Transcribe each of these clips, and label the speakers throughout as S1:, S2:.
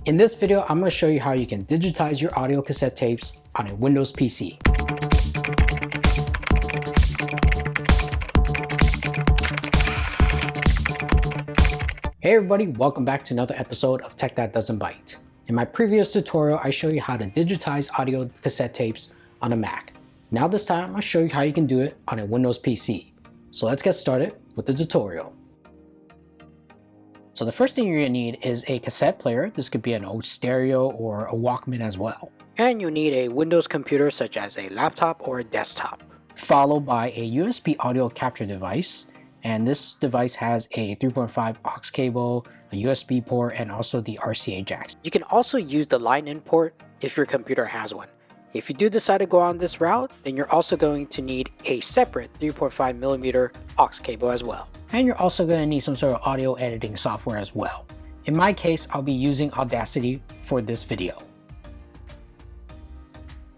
S1: In this video, I'm going to show you how you can digitize your audio cassette tapes on a Windows PC. Hey everybody, welcome back to another episode of Tech That Doesn't Bite. In my previous tutorial, I showed you how to digitize audio cassette tapes on a Mac. Now this time, I'll show you how you can do it on a Windows PC. So let's get started with the tutorial. So the first thing you're going to need is a cassette player. This could be an old stereo or a Walkman as well. And you need a Windows computer such as a laptop or a desktop. Followed by a USB audio capture device. And this device has a 3.5 aux cable, a USB port, and also the RCA jacks. You can also use the line-in port if your computer has one. If you do decide to go on this route, then you're also going to need a separate 3.5mm aux cable as well. And you're also going to need some sort of audio editing software as well. In my case, I'll be using Audacity for this video.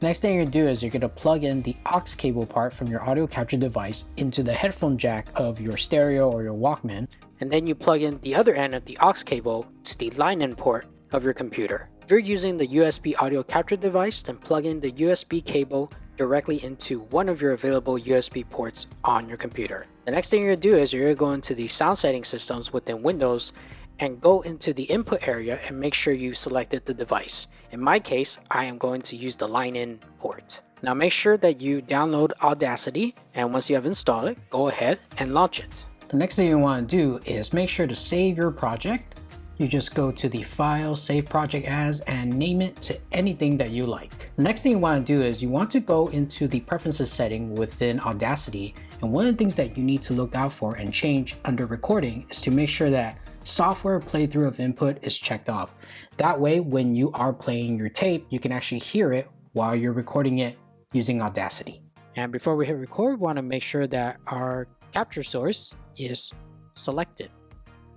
S1: Next thing you're going to do is you're going to plug in the aux cable part from your audio capture device into the headphone jack of your stereo or your Walkman. And then you plug in the other end of the aux cable to the line-in port of your computer. If you're using the USB audio capture device, then plug in the USB cable directly into one of your available USB ports on your computer. The next thing you're going to do is you're going to go into the sound setting systems within Windows and go into the input area and make sure you selected the device. In my case, I am going to use the line-in port. Now make sure that you download Audacity, and once you have installed it, go ahead and launch it. The next thing you want to do is make sure to save your project. You just go to the File, Save Project As, and name it to anything that you like. The next thing you want to do is you want to go into the Preferences setting within Audacity, and one of the things that you need to look out for and change under recording is to make sure that software playthrough of input is checked off. That way, when you are playing your tape, you can actually hear it while you're recording it using Audacity. And before we hit record, we want to make sure that our capture source is selected.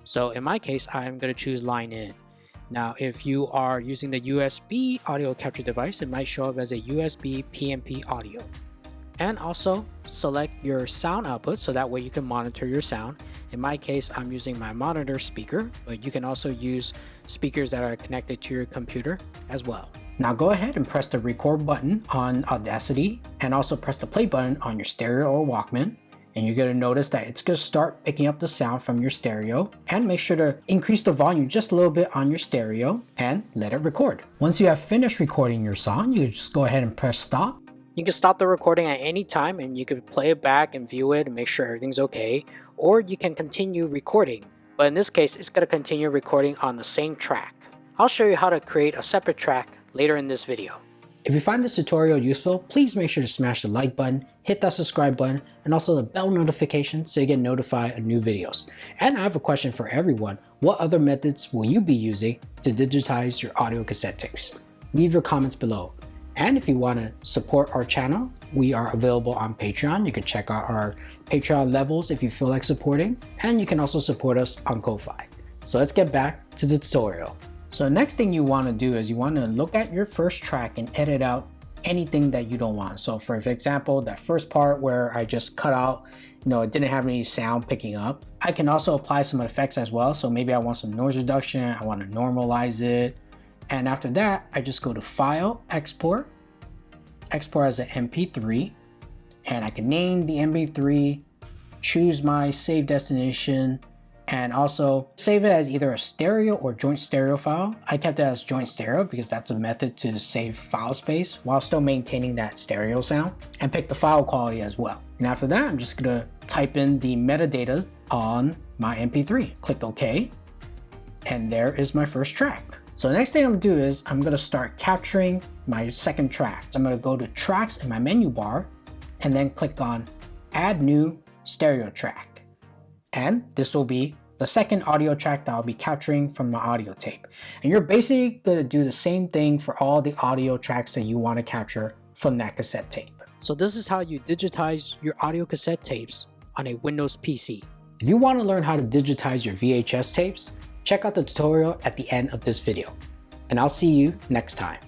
S1: So in my case, I'm going to choose line in. Now, if you are using the USB audio capture device, it might show up as a USB PMP audio. And also select your sound output so that way you can monitor your sound. In my case, I'm using my monitor speaker, but you can also use speakers that are connected to your computer as well. Now go ahead and press the record button on Audacity and also press the play button on your stereo or Walkman. And you're going to notice that it's going to start picking up the sound from your stereo, and make sure to increase the volume just a little bit on your stereo and let it record. Once you have finished recording your song, you can just go ahead and press stop. You can stop the recording at any time and you can play it back and view it and make sure everything's okay, or you can continue recording. But in this case, it's going to continue recording on the same track. I'll show you how to create a separate track later in this video. If you find this tutorial useful, please make sure to smash the like button, hit that subscribe button, and also the bell notification so you get notified of new videos. And I have a question for everyone. What other methods will you be using to digitize your audio cassette tapes? Leave your comments below. And if you want to support our channel, we are available on Patreon. You can check out our Patreon levels if you feel like supporting, and you can also support us on Ko-Fi. So let's get back to the tutorial. So the next thing you want to do is you want to look at your first track and edit out anything that you don't want. So for example, that first part where I just cut out, it didn't have any sound picking up. I can also apply some effects as well. So maybe I want some noise reduction. I want to normalize it. And after that, I just go to File, Export, Export as an MP3. And I can name the MP3, choose my save destination, and also save it as either a stereo or joint stereo file. I kept it as joint stereo because that's a method to save file space while still maintaining that stereo sound, and pick the file quality as well. And after that, I'm just gonna type in the metadata on my MP3. Click OK, and there is my first track. So the next thing I'm gonna do is I'm gonna start capturing my second track. So I'm gonna go to Tracks in my menu bar and then click on Add New Stereo Track. And this will be the second audio track that I'll be capturing from my audio tape. And you're basically going to do the same thing for all the audio tracks that you want to capture from that cassette tape. So this is how you digitize your audio cassette tapes on a Windows PC. If you want to learn how to digitize your VHS tapes, check out the tutorial at the end of this video. And I'll see you next time.